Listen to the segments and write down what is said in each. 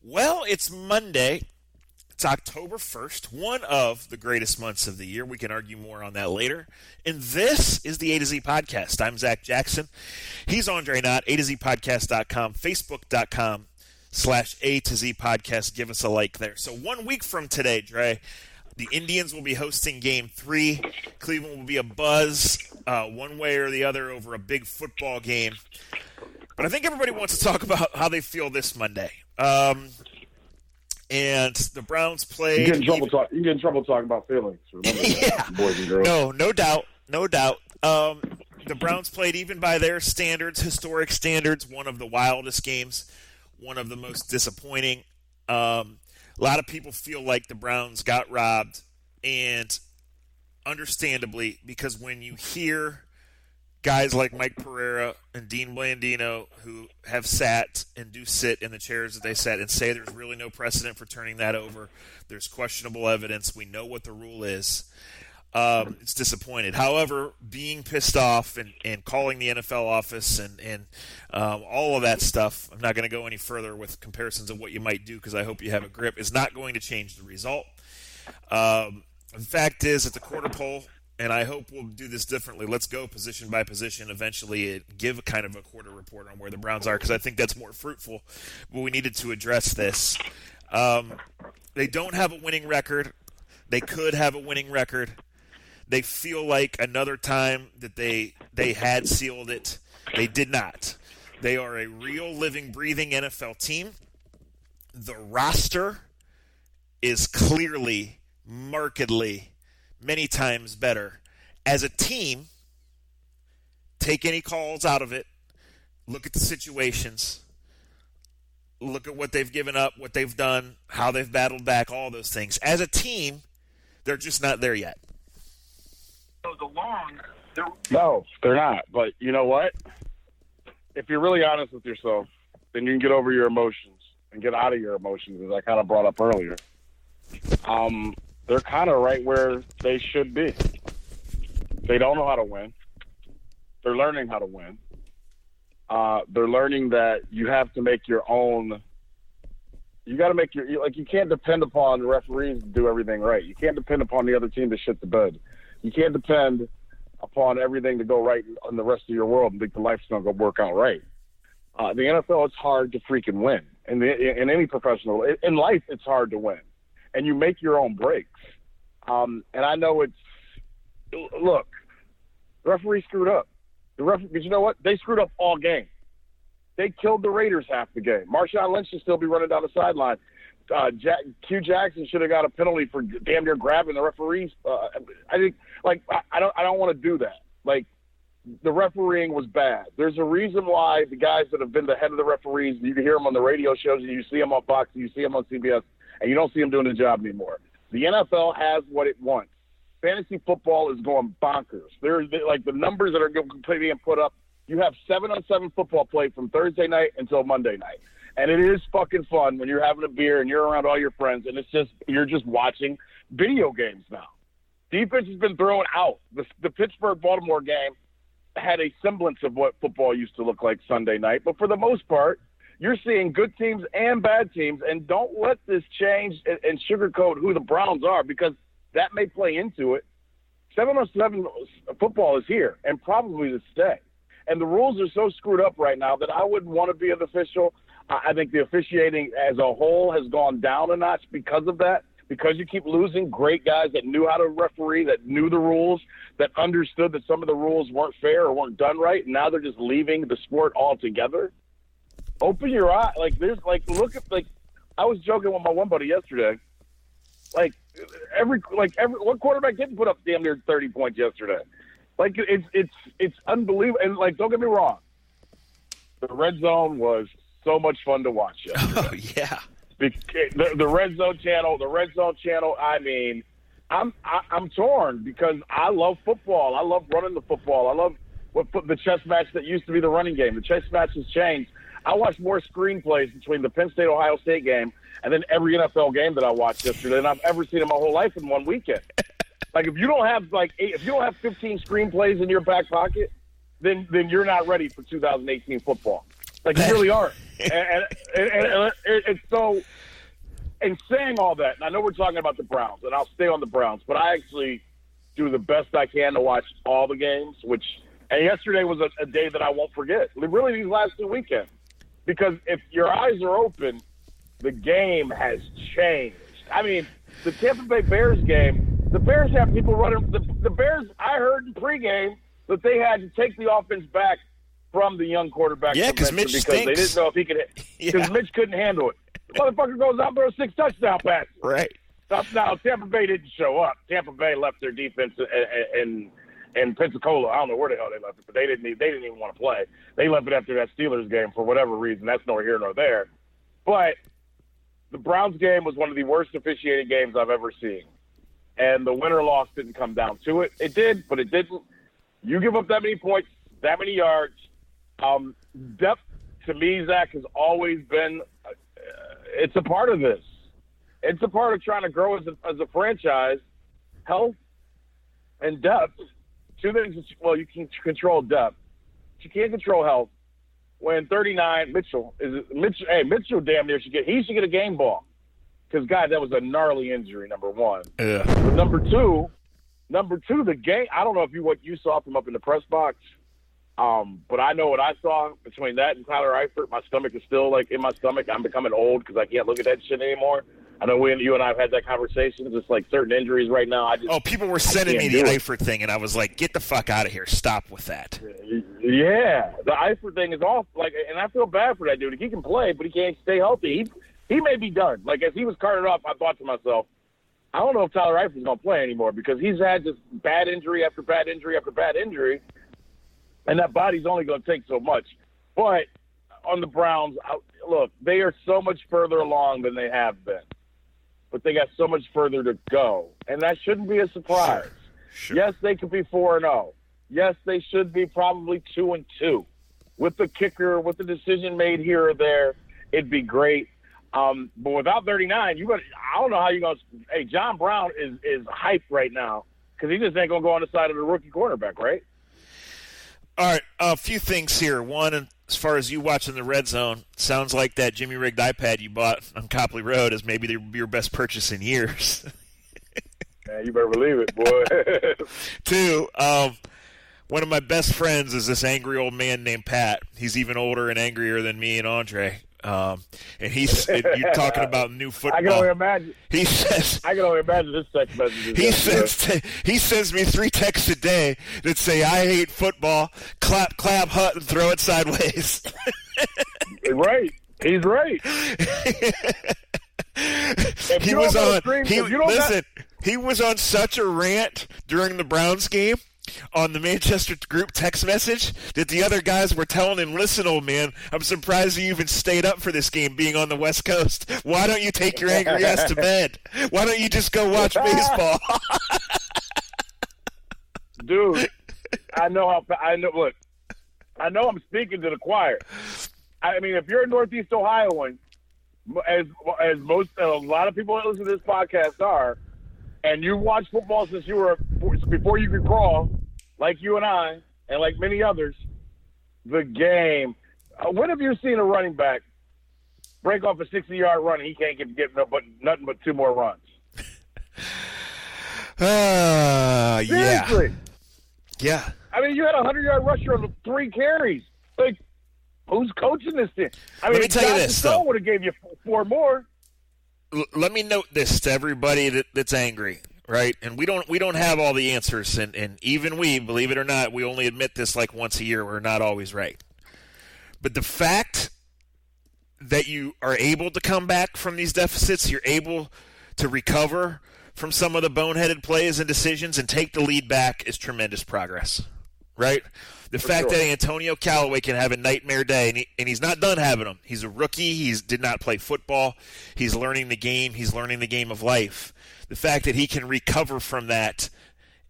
Well, it's Monday. It's October 1st, one of the greatest months of the year. We can argue more on that later. And this is the A to Z Podcast. I'm Zach Jackson. He's Andre Knott, A to Z Podcast.com, Facebook.com/A to Z Podcast. Give us a like there. So 1 week from today, Dre, the Indians will be hosting Game 3. Cleveland will be a buzz one way or the other over a big football game. But I think everybody wants to talk about how they feel this Monday. And the Browns played. You get in trouble talking about feelings. Remember that, boys and girls. No doubt. The Browns played, even by their standards, historic standards, one of the wildest games, one of the most disappointing. A lot of people feel like the Browns got robbed, and understandably, because when you hear guys like Mike Pereira and Dean Blandino, who have sat and do sit in the chairs that they sat, and say there's really no precedent for turning that over, there's questionable evidence, we know what the rule is, it's disappointed. However, being pissed off and calling the NFL office and all of that stuff, I'm not going to go any further with comparisons of what you might do because I hope you have a grip, is not going to change the result. The fact is, at the quarter pole, and I hope we'll do this differently. Let's go position by position eventually, give a kind of a quarter report on where the Browns are, because I think that's more fruitful. But we needed to address this. They don't have a winning record. They could have a winning record. They feel like another time that they had sealed it. They did not. They are a real, living, breathing NFL team. The roster is clearly, markedly, many times better. As a team, take any calls out of it, look at the situations, look at what they've given up, what they've done, how they've battled back, all those things. As a team, they're just not there yet. No, they're not. But you know what? If you're really honest with yourself, then you can get over your emotions and get out of your emotions, as I kind of brought up earlier. They're kind of right where they should be. They don't know how to win. They're learning how to win. They're learning that you have to make your own. You got to make your, you can't depend upon the referees to do everything right. You can't depend upon the other team to shit the bed. You can't depend upon everything to go right in the rest of your world and think the life's going to work out right. The NFL, it's hard to freaking win. In any professional, in life, it's hard to win. And you make your own breaks. And I know look, the referee screwed up. But you know what? They screwed up all game. They killed the Raiders half the game. Marshawn Lynch should still be running down the sideline. Q Jackson should have got a penalty for damn near grabbing the referees. I think, I don't want to do that. The refereeing was bad. There's a reason why the guys that have been the head of the referees, you can hear them on the radio shows, and you see them on Fox, and you see them on CBS, and you don't see them doing the job anymore. The NFL has what it wants. Fantasy football is going bonkers. There's the numbers that are being put up. You have 7-on-7 football play from Thursday night until Monday night. And it is fucking fun when you're having a beer and you're around all your friends, and you're just watching video games now. Defense has been thrown out. The Pittsburgh-Baltimore game had a semblance of what football used to look like Sunday night. But for the most part, you're seeing good teams and bad teams, and don't let this change and sugarcoat who the Browns are, because that may play into it. 7-on-7 football is here and probably to stay. And the rules are so screwed up right now that I wouldn't want to be an official. I think the officiating as a whole has gone down a notch because of that, because you keep losing great guys that knew how to referee, that knew the rules, that understood that some of the rules weren't fair or weren't done right, and now they're just leaving the sport altogether. Open your eye. I was joking with my one buddy yesterday. What quarterback didn't put up damn near 30 points yesterday? It's unbelievable. And don't get me wrong, the red zone was so much fun to watch yesterday. Oh yeah. The red zone channel. I mean, I'm torn because I love football. I love running the football. I love the chess match that used to be the running game. The chess match has changed. I watched more screenplays between the Penn State-Ohio State game and then every NFL game that I watched yesterday than I've ever seen in my whole life in one weekend. If you don't have 15 screenplays in your back pocket, then you're not ready for 2018 football. Like, you really aren't. And it's so – and saying all that, and I know we're talking about the Browns, and I'll stay on the Browns, but I actually do the best I can to watch all the games, and yesterday was a day that I won't forget. Really, these last 2 weekends. Because if your eyes are open, the game has changed. I mean, the Tampa Bay Bears game, the Bears have people running. The Bears, I heard in pregame that they had to take the offense back from the young quarterback. Yeah, because Mitch because stinks. they didn't know if he could – because Mitch couldn't handle it. The motherfucker goes out and throws 6 touchdown passes. Right. Now, Tampa Bay didn't show up. Tampa Bay left their defense in Pensacola. I don't know where the hell they left it, but they didn't even want to play. They left it after that Steelers game for whatever reason. That's nor here nor there. But the Browns game was one of the worst officiated games I've ever seen. And the win-or-loss didn't come down to it. It did, but it didn't. You give up that many points, that many yards. Depth, to me, Zach, has always been it's a part of this. It's a part of trying to grow as a franchise. Health and depth. 2 things. Well, you can control depth. But you can't control health. When 39, Mitchell, damn near should get a game ball. Because, God, that was a gnarly injury, number one. Yeah. But number two, the game, I don't know what you saw from up in the press box, but I know what I saw between that and Tyler Eifert. My stomach is still, like, in my stomach. I'm becoming old because I can't look at that shit anymore. I know you and I have had that conversation. It's like certain injuries right now. People were sending me the Eifert thing, and I was like, get the fuck out of here. Stop with that. Yeah, the Eifert thing is off. Like, and I feel bad for that dude. He can play, but he can't stay healthy. He may be done. Like, as he was carted off, I thought to myself, I don't know if Tyler Eifert's going to play anymore because he's had just bad injury after bad injury after bad injury, and that body's only going to take so much. But on the Browns, look, they are so much further along than they have been. But they got so much further to go. And that shouldn't be a surprise. Sure. Yes, they could be 4-0. Yes, they should be probably 2-2. With the kicker, with the decision made here or there, it'd be great. But without 39, I don't know how you're going to – hey, John Brown is hyped right now because he just ain't going to go on the side of the rookie quarterback, right? All right, a few things here. One, as far as you watching the Red Zone, sounds like that Jimmy rigged iPad you bought on Copley Road is maybe your best purchase in years. Man, you better believe it, boy. 2, one of my best friends is this angry old man named Pat. He's even older and angrier than me and Andre. And you're talking about new football. I can only imagine. I can only imagine this text message. He sends me 3 texts a day that say, I hate football, clap, hut, and throw it sideways. Right. He's right. He was on such a rant during the Browns game on the Manchester group text message that the other guys were telling him, listen, old man, I'm surprised you even stayed up for this game being on the West Coast. Why don't you take your angry ass to bed? Why don't you just go watch baseball? Dude, I know I'm speaking to the choir. I mean, if you're a Northeast Ohioan, as a lot of people that listen to this podcast are, and you watched football since before you could crawl, like you and I, and like many others, the game. When have you seen a running back break off a 60-yard run and he can't get nothing but 2 more runs? Seriously. Yeah. I mean, you had a 100-yard rusher on 3 carries. Like, who's coaching this thing? I mean, let me tell you this, though. Would have gave you 4 more. Let me note this to everybody that's angry, right? And we don't have all the answers, and even we, believe it or not, we only admit this like once a year. We're not always right. But the fact that you are able to come back from these deficits, you're able to recover from some of the boneheaded plays and decisions and take the lead back is tremendous progress, right? The fact that Antonio Callaway can have a nightmare day, and he's not done having them. He's a rookie. He did not play football. He's learning the game. He's learning the game of life. The fact that he can recover from that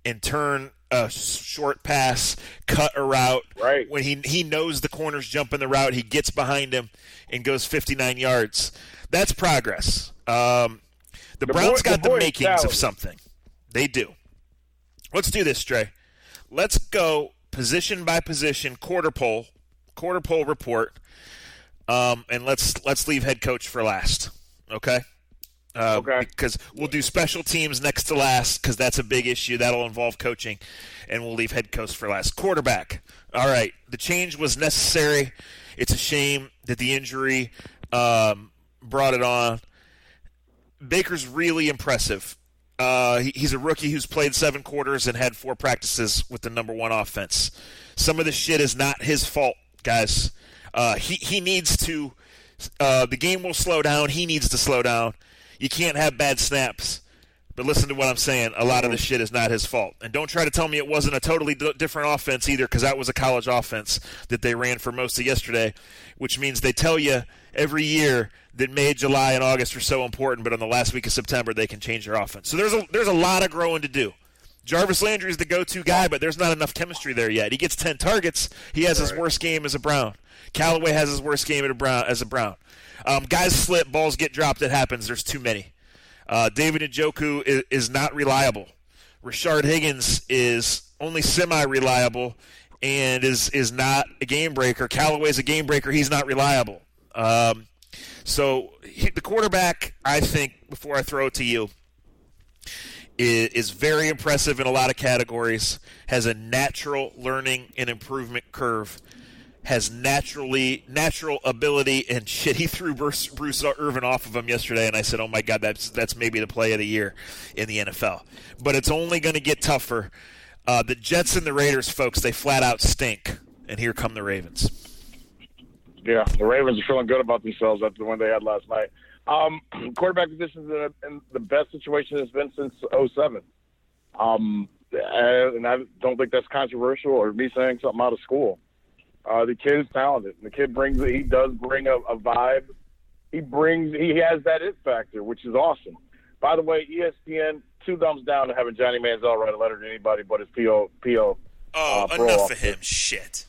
and turn a short pass, cut a route. Right. When he knows the corner's jumping the route, he gets behind him and goes 59 yards. That's progress. The Browns got the makings of something. They do. Let's do this, Dre. Let's go position by position, quarter poll report. And let's leave head coach for last, okay? Okay. Because we'll do special teams next to last because that's a big issue. That'll involve coaching, and we'll leave head coach for last. Quarterback. All right, the change was necessary. It's a shame that the injury brought it on. Baker's really impressive. He's a rookie who's played 7 quarters and had 4 practices with the number 1 offense. Some of this shit is not his fault, guys. He needs to the game will slow down. He needs to slow down. You can't have bad snaps. But listen to what I'm saying. A lot of this shit is not his fault. And don't try to tell me it wasn't a totally different offense either, because that was a college offense that they ran for most of yesterday, which means they tell you every year that May, July, and August are so important, but on the last week of September they can change their offense. So there's a lot of growing to do. Jarvis Landry is the go-to guy, but there's not enough chemistry there yet. He gets 10 targets. He has his worst game as a Brown. Callaway has his worst game as a Brown. Guys slip, balls get dropped. It happens. There's too many. David Njoku is not reliable. Rashard Higgins is only semi-reliable and is not a game breaker. Callaway's a game breaker. He's not reliable. So the quarterback, I think, before I throw it to you, is very impressive in a lot of categories, has a natural learning and improvement curve, has natural ability, and shit, he threw Bruce Irvin off of him yesterday, and I said, oh my God, that's maybe the play of the year in the NFL. But it's only going to get tougher. The Jets and the Raiders, folks, they flat out stink, and here come the Ravens. Yeah, the Ravens are feeling good about themselves after the one they had last night. Quarterback positions in the best situation it's been since 2007. And I don't think that's controversial or me saying something out of school. The kid is talented. The kid he does bring a vibe. He has that it factor, which is awesome. By the way, ESPN, 2 thumbs down to having Johnny Manziel write a letter to anybody but his PO. Enough of him. Shit.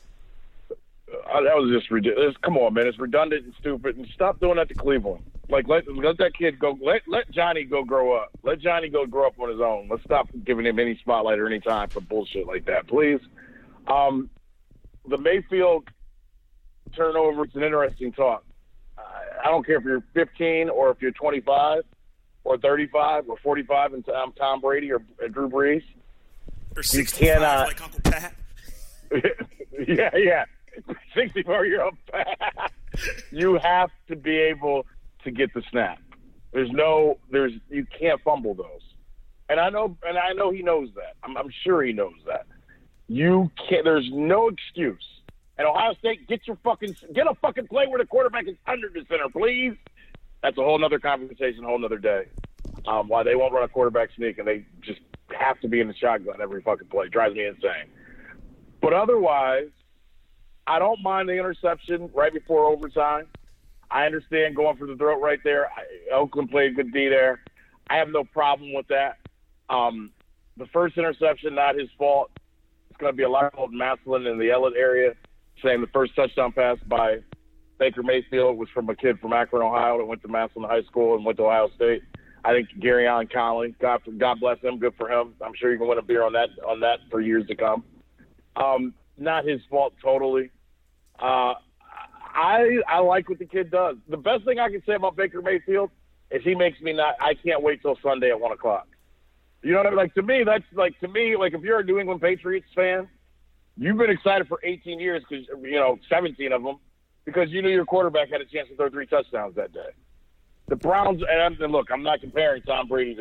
That was just ridiculous. Come on, man. It's redundant and stupid. And stop doing that to Cleveland. Like, let that kid go. Let Johnny go grow up. Let Johnny go grow up on his own. Let's stop giving him any spotlight or any time for bullshit like that, please. The Mayfield turnover, it's an interesting talk. I don't care if you're 15 or if you're 25 or 35 or 45 and I'm Tom Brady or Drew Brees. Or 65 like Uncle Pat. Yeah. 64-year-old Pat. You have to be able to get the snap. You can't fumble those. And I know he knows that. I'm sure he knows that. You can't. There's no excuse. And Ohio State, get a fucking play where the quarterback is under the center, please. That's a whole nother conversation, a whole nother day. Why they won't run a quarterback sneak and they just have to be in the shotgun every fucking play. Drives me insane. But otherwise, I don't mind the interception right before overtime. I understand going for the throat right there. Oakland played a good D there. I have no problem with that. The first interception, not his fault. It's going to be a lot called Maslin in the Elliott area, saying the first touchdown pass by Baker Mayfield was from a kid from Akron, Ohio that went to Maslin High School and went to Ohio State. I think Gary Allen Conley, God bless him, good for him. I'm sure you can win a beer on that for years to come. Not his fault totally. I like what the kid does. The best thing I can say about Baker Mayfield is he makes me I can't wait till Sunday at 1:00. You know what I mean? Like, to me, if you're a New England Patriots fan, you've been excited for 18 years because, 17 of them, because you knew your quarterback had a chance to throw 3 touchdowns that day. The Browns, and look, I'm not comparing Tom Brady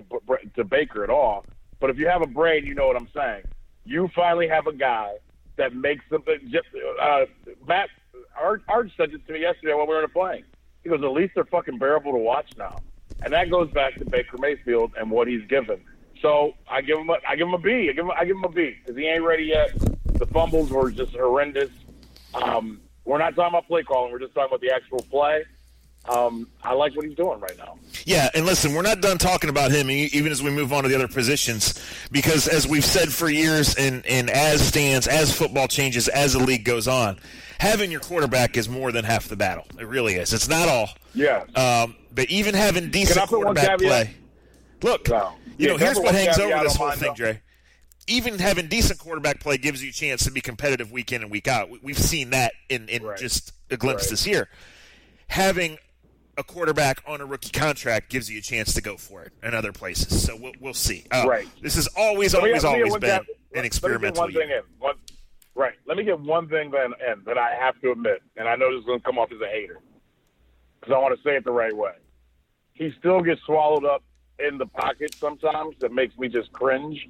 to Baker at all, but if you have a brain, you know what I'm saying. You finally have a guy that makes Matt Arch said this to me yesterday when we were playing. He goes, at least they're fucking bearable to watch now. And that goes back to Baker Mayfield and what he's given. So I give him a B. I give him a B because he ain't ready yet. The fumbles were just horrendous. We're not talking about play calling. We're just talking about the actual play. I like what he's doing right now. Yeah, and listen, we're not done talking about him, even as we move on to the other positions, because as we've said for years, and as football changes, as the league goes on, having your quarterback is more than half the battle. It really is. It's not all. Yeah. But even having decent quarterback play. Look, here's what hangs over this whole thing, Dre. Even having decent quarterback play gives you a chance to be competitive week in and week out. We've seen that in just a glimpse this year. having a quarterback on a rookie contract gives you a chance to go for it in other places. So we'll see. Right. This has always been an experimental year. Right. Let me get one thing then that I have to admit, and I know this is going to come off as a hater because I want to say it the right way. He still gets swallowed up in the pocket sometimes. That makes me just cringe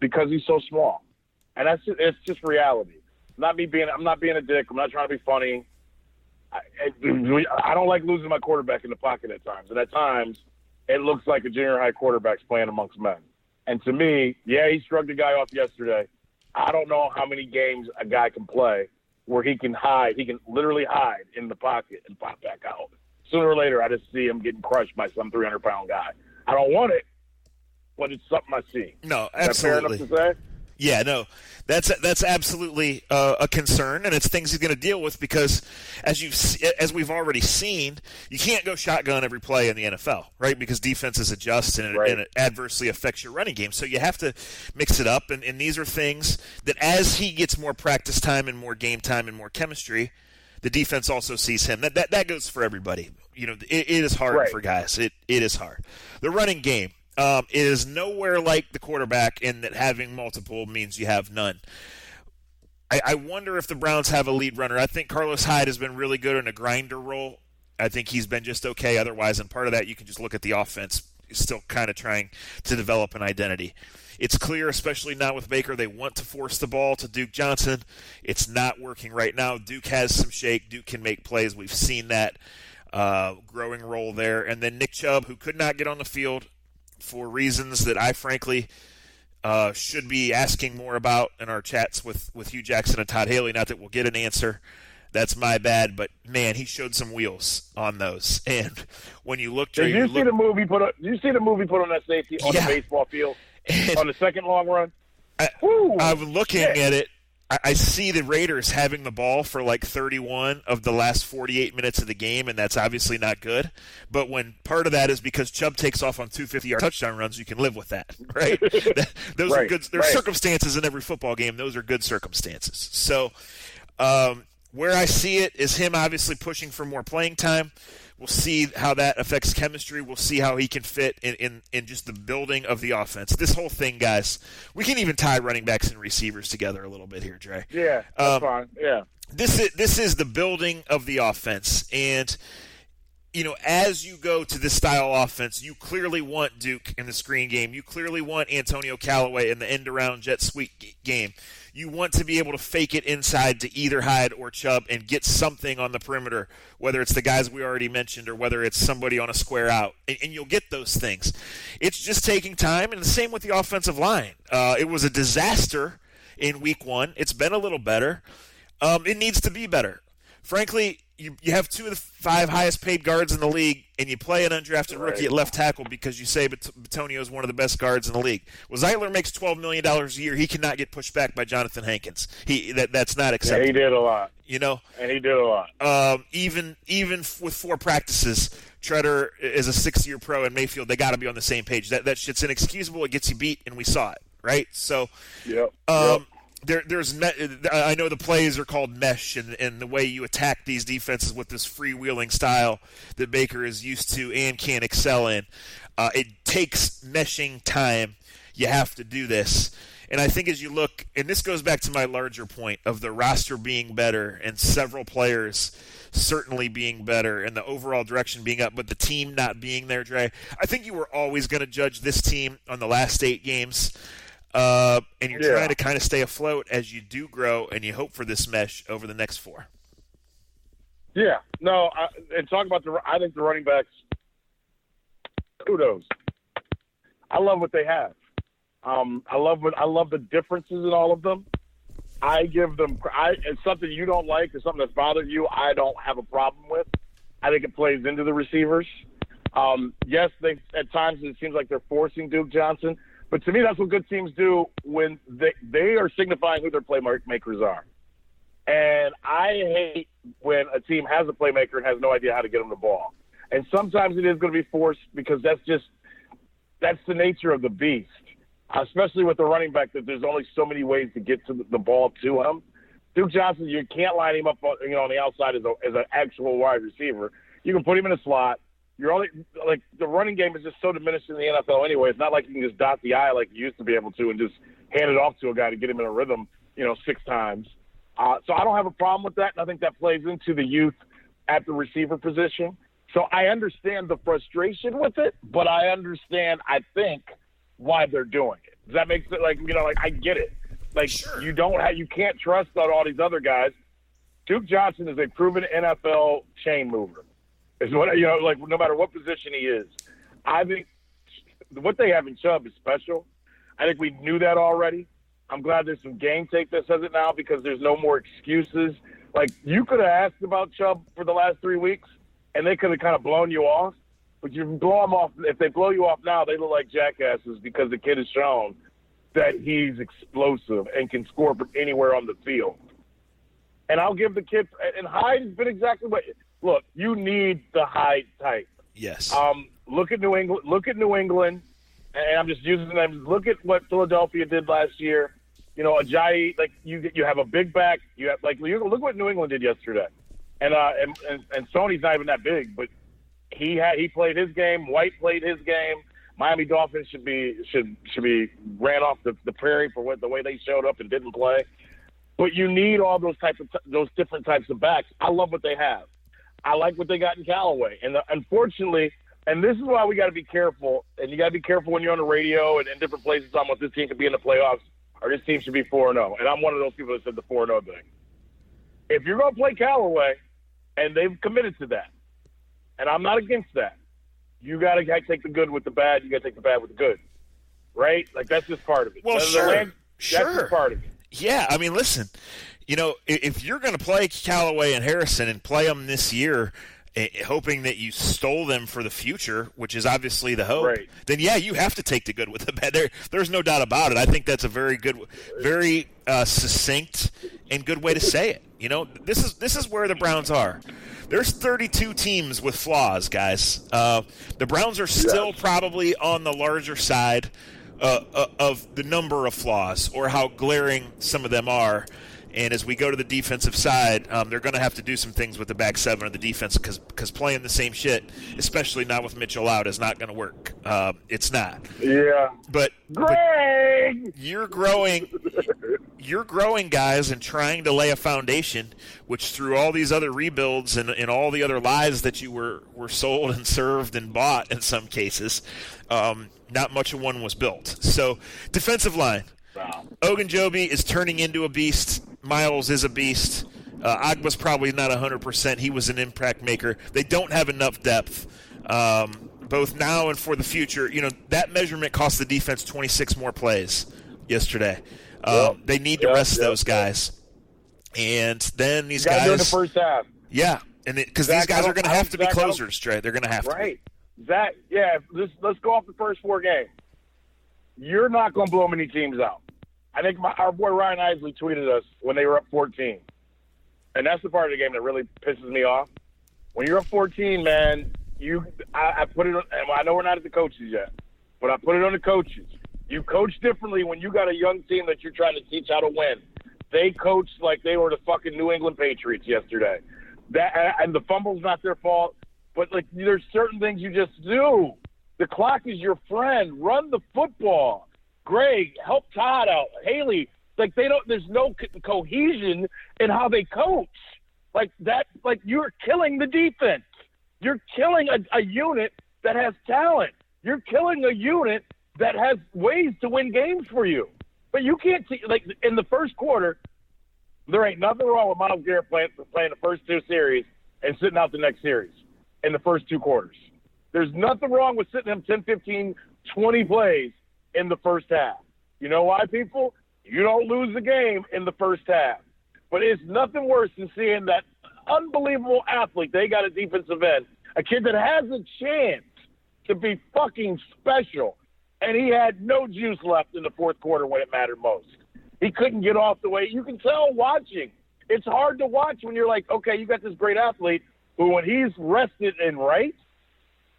because he's so small, and it's just reality. I'm not being a dick. I'm not trying to be funny. I don't like losing my quarterback in the pocket at times, and at times it looks like a junior high quarterback's playing amongst men. And to me, yeah, he shrugged a guy off yesterday. I don't know how many games a guy can play where he can hide. He can literally hide in the pocket and pop back out. Sooner or later, I just see him getting crushed by some 300-pound guy. I don't want it, but it's something I see. No, absolutely. Is that fair enough to say? Yeah, no, that's absolutely a concern, and it's things he's going to deal with because, as we've already seen, you can't go shotgun every play in the NFL, right? Because defenses adjust and it adversely affects your running game. So you have to mix it up, and these are things that as he gets more practice time and more game time and more chemistry, the defense also sees him. That goes for everybody. You know, it is hard for guys. It is hard. The running game. Is nowhere like the quarterback in that having multiple means you have none. I wonder if the Browns have a lead runner. I think Carlos Hyde has been really good in a grinder role. I think he's been just okay otherwise, and part of that you can just look at the offense. He's still kind of trying to develop an identity. It's clear, especially now with Baker, they want to force the ball to Duke Johnson. It's not working right now. Duke has some shake. Duke can make plays. We've seen that growing role there. And then Nick Chubb, who could not get on the field for reasons that I frankly should be asking more about in our chats with Hugh Jackson and Todd Haley. Not that we'll get an answer. That's my bad, but man, he showed some wheels on those. And when you look, did you see the movie put on that safety on the baseball field on the second long run? I'm looking at it. I see the Raiders having the ball for like 31 of the last 48 minutes of the game, and that's obviously not good. But when part of that is because Chubb takes off on 250-yard touchdown runs, you can live with that, right? Those are good. There's circumstances in every football game. Those are good circumstances. So where I see it is him obviously pushing for more playing time. We'll see how that affects chemistry. We'll see how he can fit in just the building of the offense. This whole thing, guys, we can even tie running backs and receivers together a little bit here, Dre. Yeah, that's fine. Yeah. This is the building of the offense. And, you know, as you go to this style offense, you clearly want Duke in the screen game. You clearly want Antonio Callaway in the end-around jet sweep game. You want to be able to fake it inside to either Hyde or Chubb and get something on the perimeter, whether it's the guys we already mentioned or whether it's somebody on a square out, and you'll get those things. It's just taking time, and the same with the offensive line. It was a disaster in week one. It's been a little better. It needs to be better. Frankly, you have two of the 5 highest-paid guards in the league, and you play an undrafted rookie at left tackle because you say Bitonio is one of the best guards in the league. Well, Zeitler makes $12 million a year. He cannot get pushed back by Jonathan Hankins. That's not acceptable. Yeah, he did a lot. You know? And he did a lot. Even with 4 practices, Treader is a 6-year pro, and Mayfield, they got to be on the same page. That shit's inexcusable. It gets you beat, and we saw it, right? So, yep. I know the plays are called mesh, and the way you attack these defenses with this freewheeling style that Baker is used to and can excel in. It takes meshing time. You have to do this. And I think as you look, and this goes back to my larger point of the roster being better and several players certainly being better and the overall direction being up, but the team not being there, Dre, I think you were always going to judge this team on the last 8 games. And you're trying to kind of stay afloat as you do grow, and you hope for this mesh over the next 4. Yeah, no, and talk about I think the running backs, kudos. I love what they have. I love the differences in all of them. I give them. It's something you don't like or something that's bothered you. I don't have a problem with. I think it plays into the receivers. Yes, at times it seems like they're forcing Duke Johnson. But to me, that's what good teams do when they are signifying who their playmakers are. And I hate when a team has a playmaker and has no idea how to get them the ball. And sometimes it is going to be forced because that's the nature of the beast, especially with the running back, that there's only so many ways to get to the ball to him. Duke Johnson, you can't line him up on the outside as an actual wide receiver. You can put him in a slot. You're only like the running game is just so diminished in the NFL anyway. It's not like you can just dot the I like you used to be able to and just hand it off to a guy to get him in a rhythm, 6 times. So I don't have a problem with that, and I think that plays into the youth at the receiver position. So I understand the frustration with it, but I understand, I think, why they're doing it. Does that make sense? I get it. Sure. You can't trust on all these other guys. Duke Johnson is a proven NFL chain mover. Is what no matter what position he is. I think what they have in Chubb is special. I think we knew that already. I'm glad there's some game tape that says it now because there's no more excuses. Like, you could have asked about Chubb for the last 3 weeks, and they could have kind of blown you off. But you blow them off. If they blow you off now, they look like jackasses because the kid has shown that he's explosive and can score from anywhere on the field. And I'll give the kid – and Hyde has been exactly what – look, you need the Hyde type. Yes. Look at New England, and I'm just using them. Look at what Philadelphia did last year. Ajayi, you have a big back. You have look what New England did yesterday, and Sony's not even that big, but he played his game. White played his game. Miami Dolphins should be ran off the prairie for the way they showed up and didn't play. But you need all those different types of backs. I love what they have. I like what they got in Callaway, and unfortunately. And this is why we got to be careful, and you got to be careful when you're on the radio and in different places talking about this team could be in the playoffs or this team should be 4-0. And I'm one of those people that said the 4-0 thing. If you're going to play Callaway, and they've committed to that, and I'm not against that, you got to take the good with the bad. You got to take the bad with the good, right? Like, that's just part of it. Well, sure. That's just part of it. Yeah, I mean, listen, if you're going to play Callaway and Harrison and play them this year – hoping that you stole them for the future, which is obviously the hope, right, then yeah, you have to take the good with the bad. There's no doubt about it. I think that's a very good, very succinct and good way to say it. This is where the Browns are. There's 32 teams with flaws, guys. The Browns are still probably on the larger side of the number of flaws or how glaring some of them are. And as we go to the defensive side, they're going to have to do some things with the back seven of the defense because playing the same shit, especially not with Mitchell out, is not going to work. It's not. Yeah. But you're growing, guys, and trying to lay a foundation, which through all these other rebuilds and all the other lies that you were sold and served and bought in some cases, not much of one was built. So defensive line. Wow. Ogunjobi is turning into a beast. Miles is a beast. Agba's probably not 100%. He was an impact maker. They don't have enough depth, both now and for the future. That measurement cost the defense 26 more plays yesterday. They need to rest those guys. And then these guys do it in the first half. Yeah, and because these guys are going to have to be closers, Trey. They're going to have to. Right. Zach, let's go off the first 4 games. You're not going to blow many teams out. I think our boy Ryan Isley tweeted us when they were up 14. And that's the part of the game that really pisses me off. When you're up 14, man, I put it on, and I know we're not at the coaches yet, but I put it on the coaches. You coach differently when you got a young team that you're trying to teach how to win. They coached like they were the fucking New England Patriots yesterday. And the fumble's not their fault, but there's certain things you just do. The clock is your friend. Run the football. Greg, help Todd out. Haley, there's no cohesion in how they coach. You're killing the defense. You're killing a unit that has talent. You're killing a unit that has ways to win games for you. But you can't see, in the first quarter, there ain't nothing wrong with Myles Garrett playing the first 2 series and sitting out the next series in the first 2 quarters. There's nothing wrong with sitting them 10, 15, 20 plays in the first half. You know why, people? You don't lose the game in the first half. But it's nothing worse than seeing that unbelievable athlete. They got a defensive end, a kid that has a chance to be fucking special, and he had no juice left in the fourth quarter when it mattered most. He couldn't get off the way. You can tell watching. It's hard to watch when you're like, okay, you got this great athlete who when he's rested and right,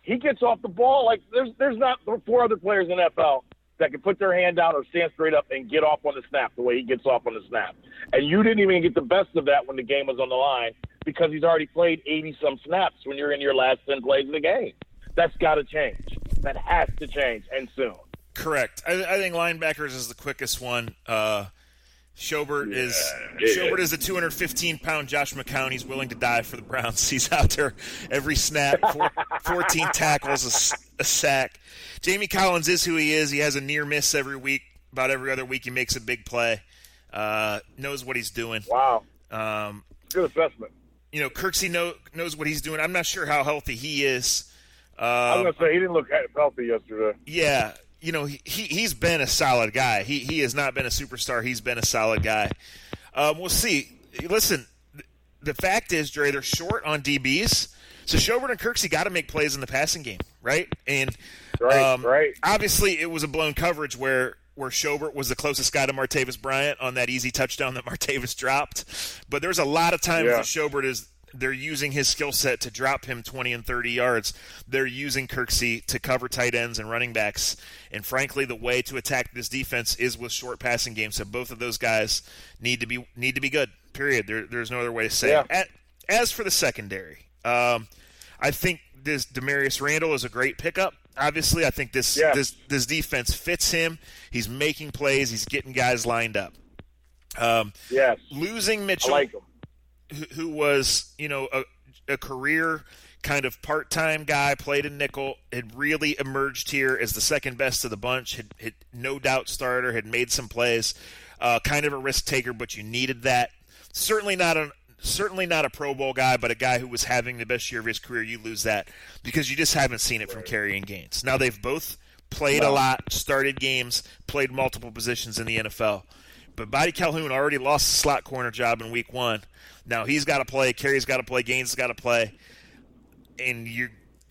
he gets off the ball like there's not 4 other players in the NFL that can put their hand down or stand straight up and get off on the snap the way he gets off on the snap. And you didn't even get the best of that when the game was on the line because he's already played 80-some snaps when you're in your last 10 plays of the game. That's got to change. That has to change, and soon. Correct. I think linebackers is the quickest one. Schobert is the 215-pound Josh McCown. He's willing to die for the Browns. He's out there every snap, 14 tackles, a sack. Jamie Collins is who he is. He has a near miss every week. About every other week, he makes a big play. Knows what he's doing. Wow. Good assessment. Kirksey knows what he's doing. I'm not sure how healthy he is. I was going to say, he didn't look healthy yesterday. Yeah. He's been a solid guy. He has not been a superstar. He's been a solid guy. We'll see. Listen, the fact is, Dre, they're short on DBs. So Schobert and Kirksey got to make plays in the passing game, right? And right. Obviously, it was a blown coverage where Schobert was the closest guy to Martavis Bryant on that easy touchdown that Martavis dropped. But there's a lot of times that Schobert they're using his skill set to drop him 20 and 30 yards. They're using Kirksey to cover tight ends and running backs. And frankly, the way to attack this defense is with short passing games. So both of those guys need to be good. Period. There's no other way to say it. As for the secondary, I think this Demarius Randall is a great pickup. Obviously, I think this defense fits him. He's making plays. He's getting guys lined up. Losing Mitchell, I like him. Who was, a career kind of part-time guy, played in nickel, had really emerged here as the second best of the bunch, had no doubt starter, had made some plays, kind of a risk taker, but you needed that. Certainly not a Pro Bowl guy, but a guy who was having the best year of his career. You lose that because you just haven't seen it from Kerry Gaines. Now they've both played a lot, started games, played multiple positions in the NFL. But Buddy Calhoun already lost the slot corner job in week 1. Now he's got to play, Kerry's got to play, Gaines has got to play. And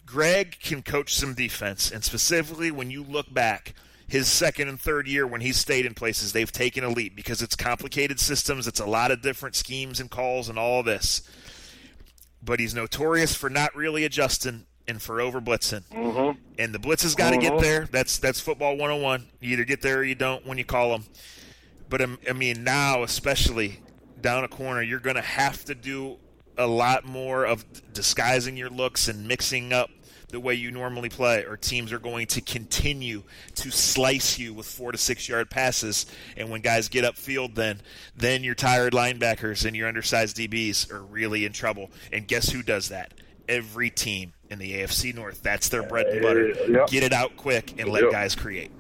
Greg can coach some defense. And specifically when you look back, his second and third year when he's stayed in places, they've taken a leap because it's complicated systems. It's a lot of different schemes and calls and all of this. But he's notorious for not really adjusting and for over-blitzing. Mm-hmm. And the blitz has got to get there. That's football 101. You either get there or you don't when you call them. But, I mean, now especially down a corner, you're going to have to do a lot more of disguising your looks and mixing up the way you normally play, or teams are going to continue to slice you with 4 to 6 yard passes. And when guys get upfield, then your tired linebackers and your undersized DBs are really in trouble. And guess who does that? Every team in the AFC North. That's their bread and butter. Get it out quick and let guys create.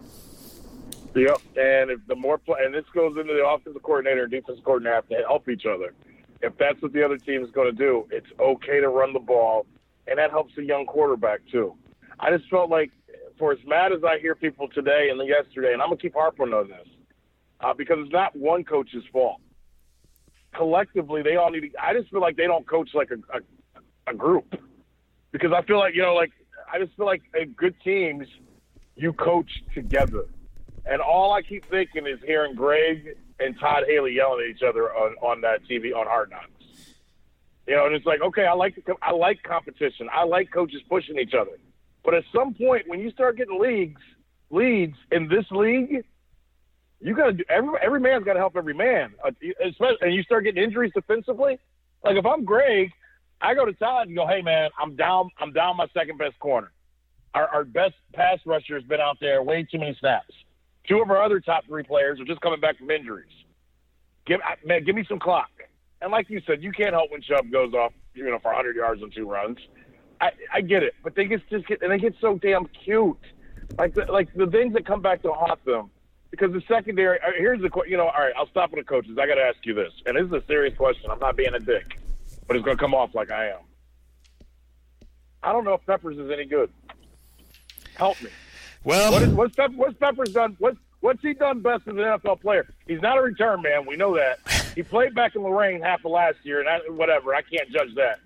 Yep, and if the more and this goes into the offensive coordinator and defensive coordinator have to help each other. If that's what the other team is going to do, it's okay to run the ball, and that helps the young quarterback too. I just felt like, for as mad as I hear people today and yesterday, and I'm going to keep harping on this, because it's not one coach's fault. Collectively, they all need to – I just feel like they don't coach like a group. Because I feel like, I just feel like good teams, you coach together. And all I keep thinking is hearing Greg and Todd Haley yelling at each other on that TV on Hard Knocks. And it's like, okay, I like competition. I like coaches pushing each other. But at some point, when you start getting leads in this league, you got to do every man's got to help every man. Especially, and you start getting injuries defensively. Like if I'm Greg, I go to Todd and go, hey man, I'm down my second best corner. Our best pass rusher has been out there way too many snaps. 2 of our other top 3 players are just coming back from injuries. Give me some clock. And like you said, you can't help when Chubb goes off, for 100 yards on 2 runs. I get it, but they get so damn cute. Like the things that come back to haunt them, because the secondary. Here's the all right, I'll stop with the coaches. I got to ask you this, and this is a serious question. I'm not being a dick, but it's going to come off like I am. I don't know if Peppers is any good. Help me. Well, what's Peppers done? What's he done best as an NFL player? He's not a return man. We know that. He played back in Lorraine half of last year, and whatever. I can't judge that.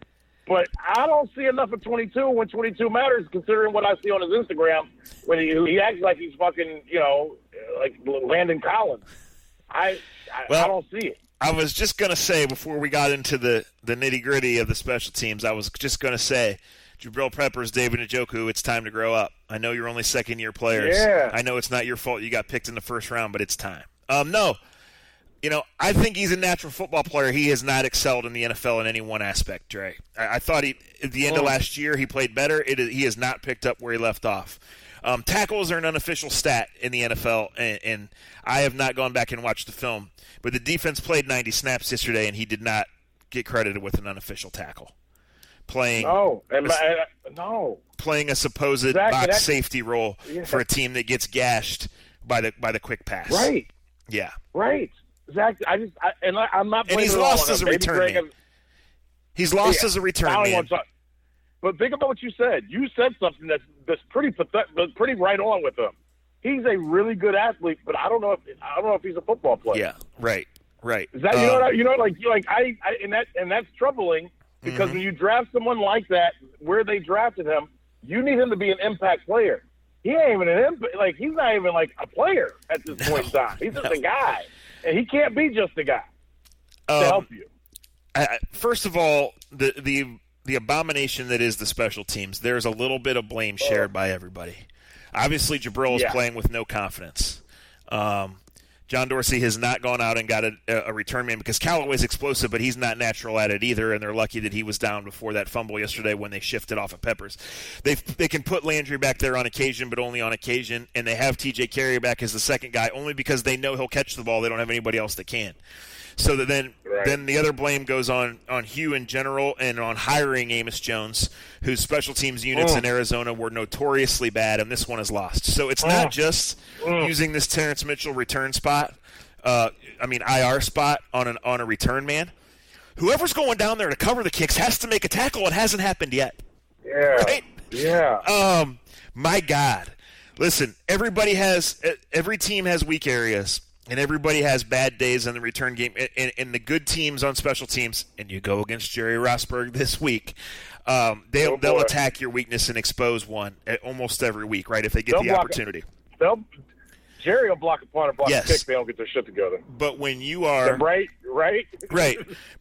But I don't see enough of 22 when 22 matters, considering what I see on his Instagram when he acts like he's fucking, like Landon Collins. I don't see it. I was just going to say before we got into the nitty-gritty of the special teams, I was just going to say, Jabril Peppers, David Njoku, it's time to grow up. I know you're only second-year players. Yeah. I know it's not your fault you got picked in the first round, but it's time. No, I think he's a natural football player. He has not excelled in the NFL in any one aspect, Dre. I thought at the end of last year he played better. He has not picked up where he left off. Tackles are an unofficial stat in the NFL, and I have not gone back and watched the film. But the defense played 90 snaps yesterday, and he did not get credited with an unofficial tackle. Playing a supposed box safety role for a team that gets gashed by the quick pass. Right. Yeah. Right. Exactly. I'm not. And he's lost as a return man. He's lost as a return man. But think about what you said. You said something that's pretty pathetic, but pretty right on with him. He's a really good athlete, but I don't know if he's a football player. Yeah. Right. Is that and that's troubling because when you draft someone like that, where they drafted him, you need him to be an impact player. He ain't even he's not even like a player at this point in time. He's just a guy. And he can't be just a guy to help you. First of all, the abomination that is the special teams, there's a little bit of blame shared by everybody. Obviously, Jabril is playing with no confidence. John Dorsey has not gone out and got a return man because Callaway's explosive, but he's not natural at it either, and they're lucky that he was down before that fumble yesterday when they shifted off of Peppers. They can put Landry back there on occasion, but only on occasion, and they have TJ Carey back as the second guy only because they know he'll catch the ball. They don't have anybody else that can. So that then the other blame goes on Hugh in general and on hiring Amos Jones, whose special teams units in Arizona were notoriously bad, and this one is lost. So it's not just using this Terrence Mitchell return spot, IR spot on a return man. Whoever's going down there to cover the kicks has to make a tackle. It hasn't happened yet. Yeah. Right? Yeah. My God. Listen, every team has weak areas. And everybody has bad days in the return game. And the good teams on special teams, and you go against Jerry Rosberg this week, they'll attack your weakness and expose one almost every week, right, if they get the opportunity. Jerry will block a punt or block a kick. They don't get their shit together. But when you are – Right.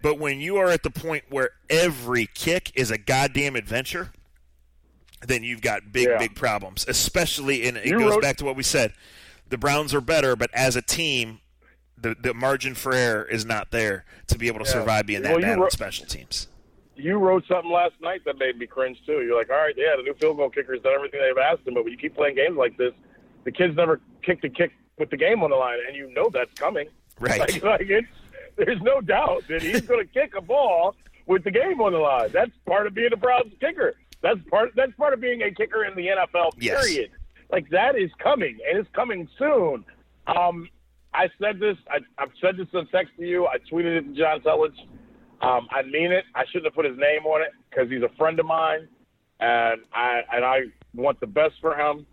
But when you are at the point where every kick is a goddamn adventure, then you've got big problems, especially – and it goes back to what we said – the Browns are better, but as a team, the margin for error is not there to be able to survive being that bad on special teams. You wrote something last night that made me cringe, too. You're like, all right, the new field goal kicker's done everything they've asked him, but when you keep playing games like this, the kid's never kicked a kick with the game on the line, and you know that's coming. Right. There's no doubt that he's going to kick a ball with the game on the line. That's part of being a Browns kicker. That's part of being a kicker in the NFL, period. Yes. That is coming, and it's coming soon. I said this. I've said this in text to you. I tweeted it to John Telich. I mean it. I shouldn't have put his name on it because he's a friend of mine, and I want the best for him.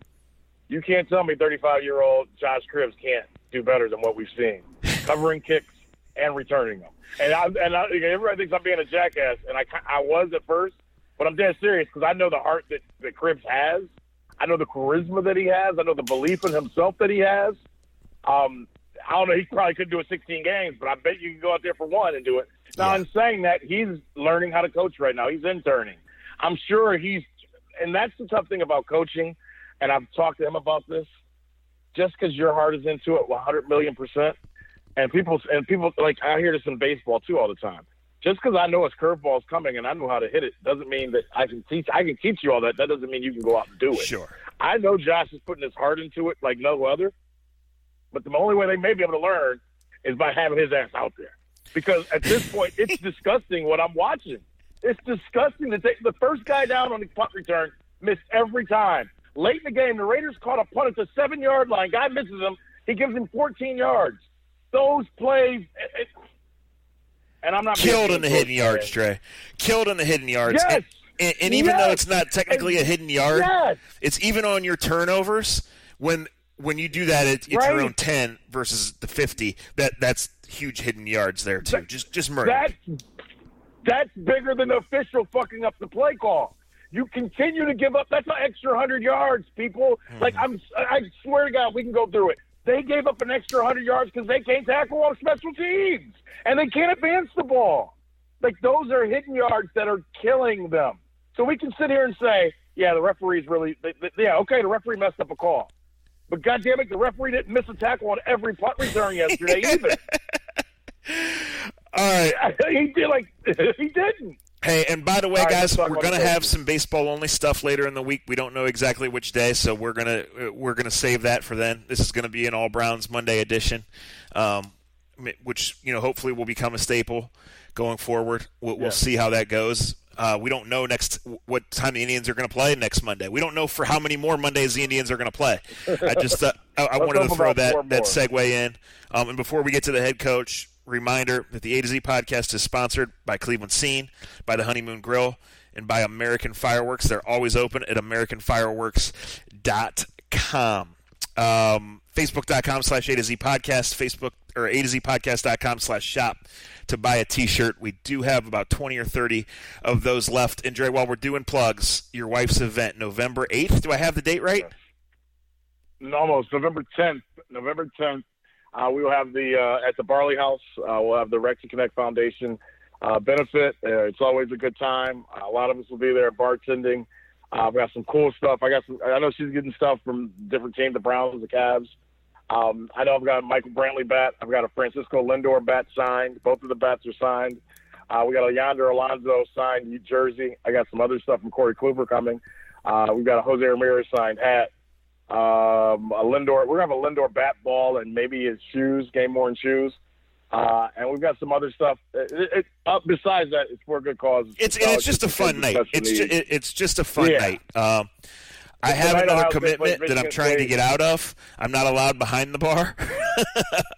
You can't tell me 35-year-old Josh Cribbs can't do better than what we've seen, covering kicks and returning them. And everybody thinks I'm being a jackass, and I was at first, but I'm dead serious because I know the heart that Cribbs has. I know the charisma that he has. I know the belief in himself that he has. I don't know. He probably couldn't do it 16 games, but I bet you can go out there for one and do it. Now, in saying that, he's learning how to coach right now. He's interning. I'm sure and that's the tough thing about coaching, and I've talked to him about this. Just because your heart is into it 100 million %, and people I hear this in baseball too all the time. Just because I know his curveball's coming and I know how to hit it doesn't mean that I can teach you all that. That doesn't mean you can go out and do it. Sure. I know Josh is putting his heart into it like no other, but the only way they may be able to learn is by having his ass out there. Because at this point, it's disgusting what I'm watching. It's disgusting to take the first guy down on the punt return, missed every time. Late in the game, the Raiders caught a punt at the 7-yard line. Guy misses him. He gives him 14 yards. Those plays and I'm not killed in the hidden yards, Trey. Killed in the hidden yards. Yes. And even though it's not technically a hidden yard, it's even on your turnovers. When you do that, it's your own 10 versus the 50. That's huge hidden yards there too. Just murder. That's bigger than the official fucking up the play call. You continue to give up. That's an extra 100 yards, people. I swear to God, we can go through it. They gave up an extra 100 yards because they can't tackle on special teams, and they can't advance the ball. Those are hidden yards that are killing them. So we can sit here and say, yeah, the referee's really – the referee messed up a call. But, goddammit, the referee didn't miss a tackle on every punt return yesterday either. All right. He didn't. Hey, and by the way, guys, we're going to have some baseball-only stuff later in the week. We don't know exactly which day, so we're gonna save that for then. This is going to be an All Browns Monday edition, which hopefully will become a staple going forward. We'll see how that goes. We don't know what time the Indians are going to play next Monday. We don't know for how many more Mondays the Indians are going to play. I just I wanted to throw that segue in. And before we get to the head coach, reminder that the A to Z podcast is sponsored by Cleveland Scene, by the Honeymoon Grill, and by American Fireworks. They're always open at AmericanFireworks.com. Facebook.com/A to Z podcast, Facebook or A to Z podcast.com/shop to buy a t-shirt. We do have about 20 or 30 of those left. And Dre, while we're doing plugs, your wife's event, November 8th. Do I have the date right? Almost. November 10th. We will have at the Barley House. We'll have the Rex and Connect Foundation benefit. It's always a good time. A lot of us will be there bartending. I've got some cool stuff. I know she's getting stuff from different teams, the Browns, the Cavs. I know I've got a Michael Brantley bat. I've got a Francisco Lindor bat signed. Both of the bats are signed. We got a Yonder Alonso signed jersey. I got some other stuff from Corey Kluber coming. We've got a Jose Ramirez signed hat. A Lindor. We're gonna have a Lindor bat ball and maybe his shoes, game-worn shoes. And we've got some other stuff. Besides that, it's for a good cause. It's just a fun night. It's just a fun night. I have another commitment that I'm trying to get out of. I'm not allowed behind the bar.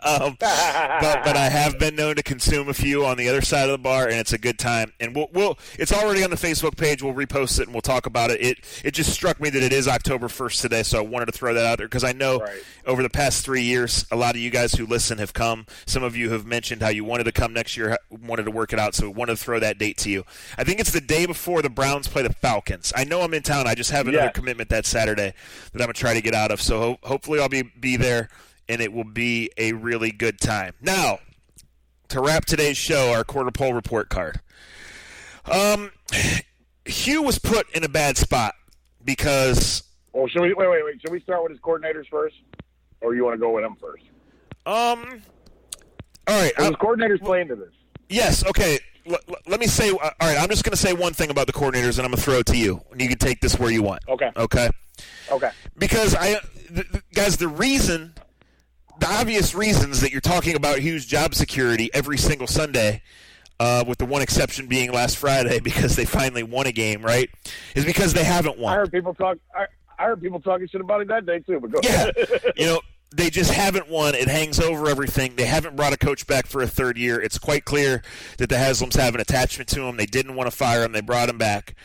But I have been known to consume a few on the other side of the bar, and it's a good time. And we'll it's already on the Facebook page. We'll repost it, and we'll talk about it. It just struck me that it is October 1st today, so I wanted to throw that out there because I know over the past 3 years, a lot of you guys who listen have come. Some of you have mentioned how you wanted to come next year, wanted to work it out, so we wanted to throw that date to you. I think it's the day before the Browns play the Falcons. I know I'm in town. I just have another commitment that Saturday that I'm going to try to get out of. So hopefully I'll be there, and it will be a really good time. Now, to wrap today's show, our quarter pole report card. Hugh was put in a bad spot because... Oh, should we wait. Should we start with his coordinators first? Or you want to go with him first? All right. His coordinators play into this. Yes, okay. Let me say, all right, I'm just going to say one thing about the coordinators, and I'm going to throw it to you. And you can take this where you want. Okay. Because guys, the obvious reasons that you're talking about Hugh's job security every single Sunday, with the one exception being last Friday because they finally won a game, right, is because they haven't won. I heard people talking shit about it that day, too, but go ahead. They just haven't won. It hangs over everything. They haven't brought a coach back for a third year. It's quite clear that the Haslams have an attachment to him. They didn't want to fire him. They brought him back.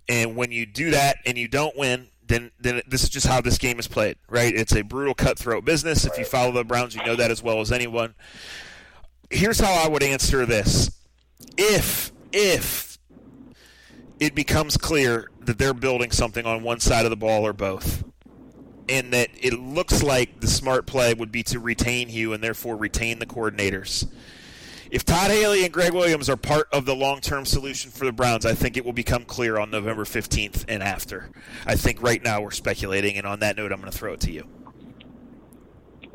And when you do that and you don't win, then this is just how this game is played, right? It's a brutal, cutthroat business. If you follow the Browns, you know that as well as anyone. Here's how I would answer this. If it becomes clear that they're building something on one side of the ball or both, and that it looks like the smart play would be to retain Hugh and therefore retain the coordinators. If Todd Haley and Greg Williams are part of the long-term solution for the Browns, I think it will become clear on November 15th and after. I think right now we're speculating, and on that note, I'm going to throw it to you.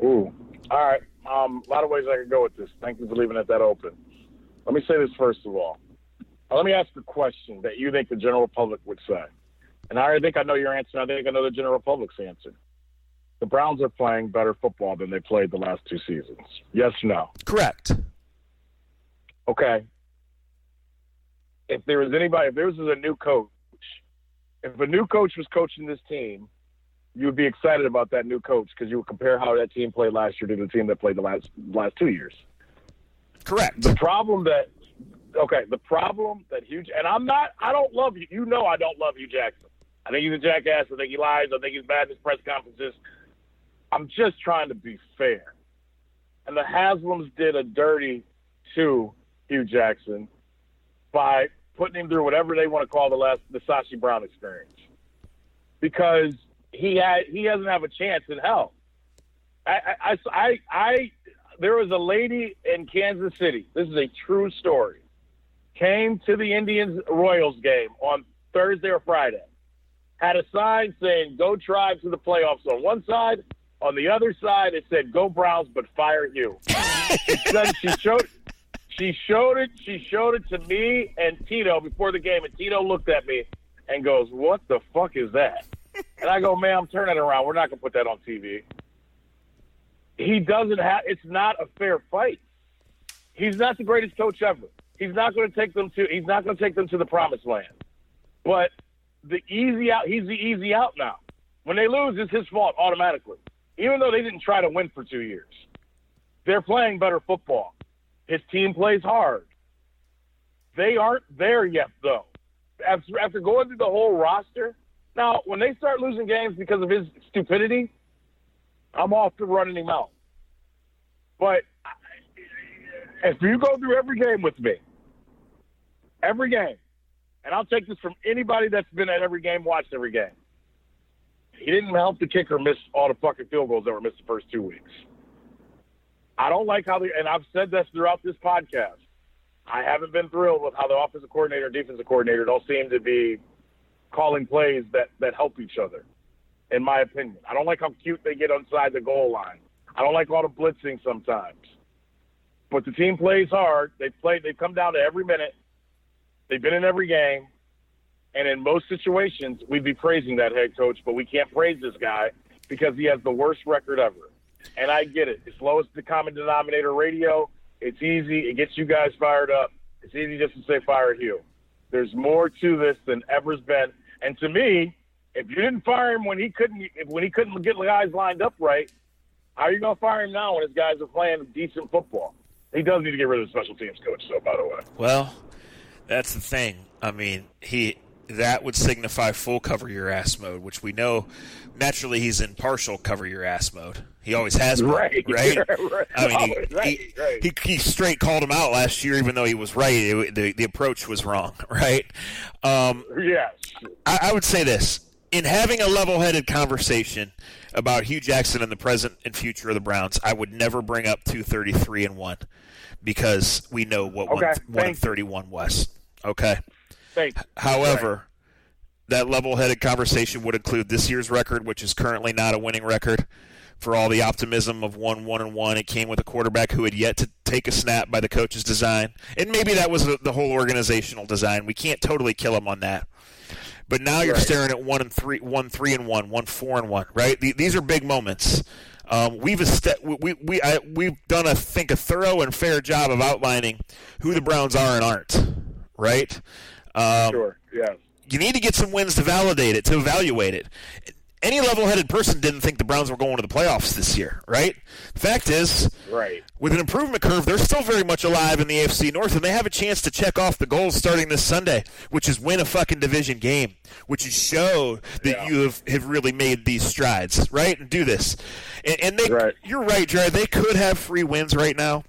Ooh. All right. A lot of ways I could go with this. Thank you for leaving it that open. Let me say this first of all. Let me ask a question that you think the general public would say. And I think I know your answer. I think I know the general public's answer. The Browns are playing better football than they played the last 2 seasons. Yes or no? Correct. Okay. If there was a new coach, if a new coach was coaching this team, you would be excited about that new coach because you would compare how that team played last year to the team that played the last 2 years. Correct. The problem that Hugh, and I don't love you. You know I don't love Hugh Jackson. I think he's a jackass. I think he lies. I think he's bad in his press conferences. I'm just trying to be fair. And the Haslams did a dirty to Hugh Jackson by putting him through whatever they want to call the Sashi Brown experience. Because he doesn't have a chance in hell. There was a lady in Kansas City. This is a true story. Came to the Indians-Royals game on Thursday or Friday. Had a sign saying, "Go Tribe to the playoffs" on one side. On the other side, it said, "Go Browns, but fire you." She showed it to me and Tito before the game, and Tito looked at me and goes, "What the fuck is that?" And I go, "Ma'am, turn it around. We're not going to put that on TV." He doesn't have – it's not a fair fight. He's not the greatest coach ever. He's not going to take them to the promised land. But he's the easy out now. When they lose, it's his fault automatically. Even though they didn't try to win for 2 years. They're playing better football. His team plays hard. They aren't there yet, though. After going through the whole roster, now, when they start losing games because of his stupidity, I'm off to running him out. But if you go through every game with me, every game, and I'll take this from anybody that's been at every game, watched every game, he didn't help the kicker miss all the fucking field goals that were missed the first 2 weeks. I don't like how and I've said this throughout this podcast, I haven't been thrilled with how the offensive coordinator and defensive coordinator don't seem to be calling plays that help each other, in my opinion. I don't like how cute they get inside the goal line. I don't like all the blitzing sometimes. But the team plays hard. They've come down to every minute. They've been in every game. And in most situations, we'd be praising that head coach, but we can't praise this guy because he has the worst record ever. And I get it. It's lowest the common denominator radio. It's easy. It gets you guys fired up. It's easy just to say fire Hugh. There's more to this than ever's been. And to me, if you didn't fire him when he couldn't get guys lined up right, how are you going to fire him now when his guys are playing decent football? He does need to get rid of the special teams coach, though, by the way. Well, that's the thing. I mean, that would signify full cover your ass mode, which we know naturally he's in partial cover your ass mode. He always has been, right? I mean, he straight called him out last year, even though he was right. The approach was wrong, right? Yes. I would say this. In having a level-headed conversation about Hugh Jackson and the present and future of the Browns, I would never bring up 233-1 because we know what 131 was. Okay? However, that level-headed conversation would include this year's record, which is currently not a winning record. For all the optimism of 1-1-1, it came with a quarterback who had yet to take a snap by the coach's design. And maybe that was the whole organizational design. We can't totally kill him on that. But now you're staring at 1-3-1, 1-4-1, right? These are big moments. We've done, I think, a thorough and fair job of outlining who the Browns are and aren't, right? Sure, yeah. You need to get some wins to validate it, to evaluate it. Any level-headed person didn't think the Browns were going to the playoffs this year, right? The fact is, with an improvement curve, they're still very much alive in the AFC North, and they have a chance to check off the goals starting this Sunday, which is win a fucking division game, which is show that you have really made these strides, right? And do this. And you're right, Jared. They could have free wins right now.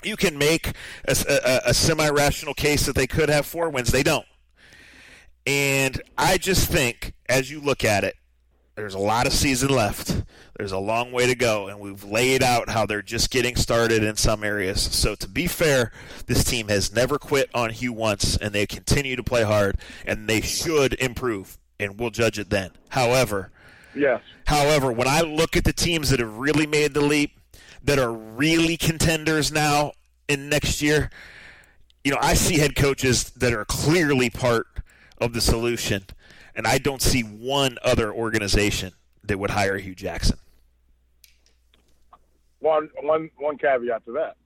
You can make a semi-rational case that they could have 4 wins. They don't. And I just think, as you look at it, there's a lot of season left. There's a long way to go, and we've laid out how they're just getting started in some areas. So to be fair, this team has never quit on Hugh once, and they continue to play hard, and they should improve, and we'll judge it then. However, when I look at the teams that have really made the leap, that are really contenders now in next year, I see head coaches that are clearly part of the solution. And I don't see one other organization that would hire Hugh Jackson. One caveat to that.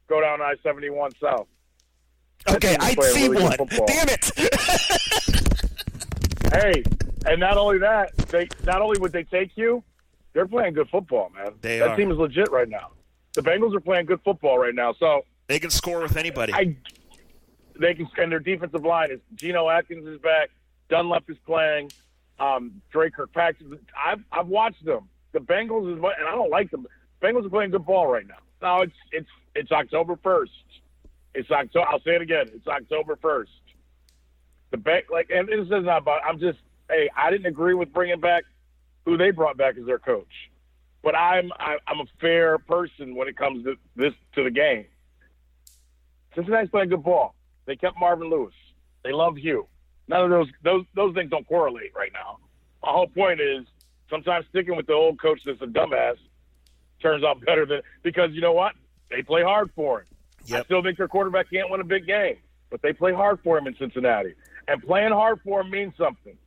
Go down I-71 South. Okay, I see really one. Damn it! Hey, and not only that, not only would they take you, they're playing good football, man. That team is legit right now. The Bengals are playing good football right now, so they can score with anybody. They can, and their defensive line is Geno Atkins is back. Dunlap is playing. Dre Kirkpatrick. I've watched them. The Bengals and I don't like them. Bengals are playing good ball right now. Now it's October 1st. It's October. I'll say it again. It's October 1st. And this is not about. I didn't agree with bringing back who they brought back as their coach, but I'm a fair person when it comes to the game. Cincinnati's playing good ball. They kept Marvin Lewis. They love Hugh. None of those things don't correlate right now. My whole point is sometimes sticking with the old coach that's a dumbass turns out better because you know what? They play hard for him. Yep. I still think their quarterback can't win a big game, but they play hard for him in Cincinnati. And playing hard for him means something,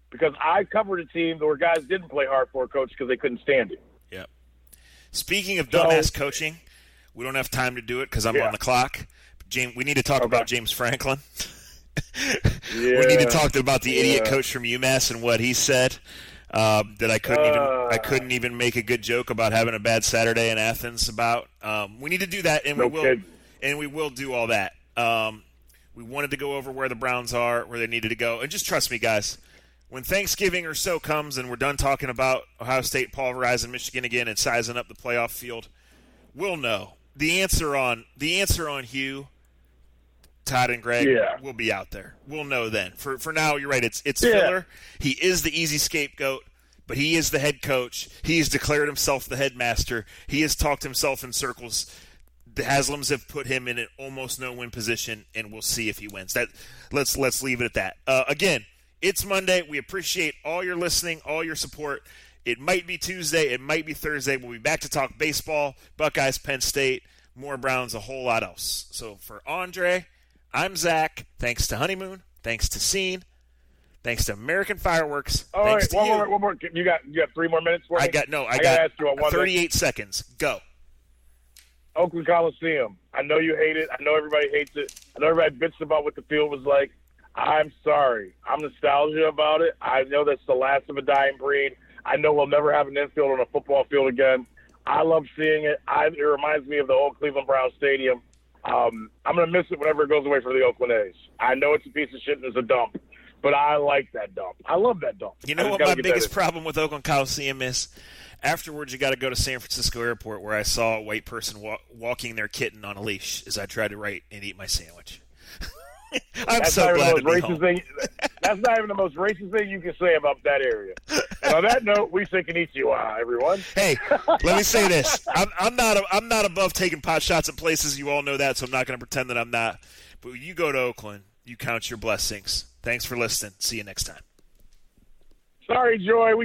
because I covered a team where guys didn't play hard for a coach because they couldn't stand him. Yep. Speaking of dumbass coaching, we don't have time to do it because I'm on the clock. James, we need to talk about James Franklin. We need to talk about the idiot coach from UMass and what he said. That I couldn't even make a good joke about having a bad Saturday in Athens about. We need to do that, and we will do all that. We wanted to go over where the Browns are, where they needed to go, and just trust me, guys. When Thanksgiving or so comes and we're done talking about Ohio State pulverizing Michigan again and sizing up the playoff field, we'll know the answer on Hugh, Todd, and Greg will be out there. We'll know then. For now, you're right. It's filler. He is the easy scapegoat, but he is the head coach. He has declared himself the headmaster. He has talked himself in circles. The Haslams have put him in an almost no-win position, and we'll see if he wins. Let's leave it at that. Again, it's Monday. We appreciate all your listening, all your support. It might be Tuesday. It might be Thursday. We'll be back to talk baseball, Buckeyes, Penn State, more Browns, a whole lot else. So for Andre, I'm Zach. Thanks to Honeymoon. Thanks to Scene. Thanks to American Fireworks. All thanks right, to one more. You got 3 more minutes for me? I got ask you on 38 seconds. Go. Oakland Coliseum. I know you hate it. I know everybody hates it. I know everybody bitched about what the field was like. I'm sorry. I'm nostalgia about it. I know that's the last of a dying breed. I know we'll never have an infield on a football field again. I love seeing it. It reminds me of the old Cleveland Browns Stadium. I'm going to miss it whenever it goes away for the Oakland A's. I know it's a piece of shit and it's a dump, but I like that dump. I love that dump. You know what my biggest problem with Oakland Coliseum is? Afterwards, you got to go to San Francisco Airport, where I saw a white person walking their kitten on a leash as I tried to write and eat my sandwich. That's so glad to be home. That's not even the most racist thing you can say about that area. And on that note, we say konnichiwa, everyone. Hey, let me say this: I'm not above taking pot shots at places. You all know that, so I'm not going to pretend that I'm not. But when you go to Oakland, you count your blessings. Thanks for listening. See you next time. Sorry, Joy. We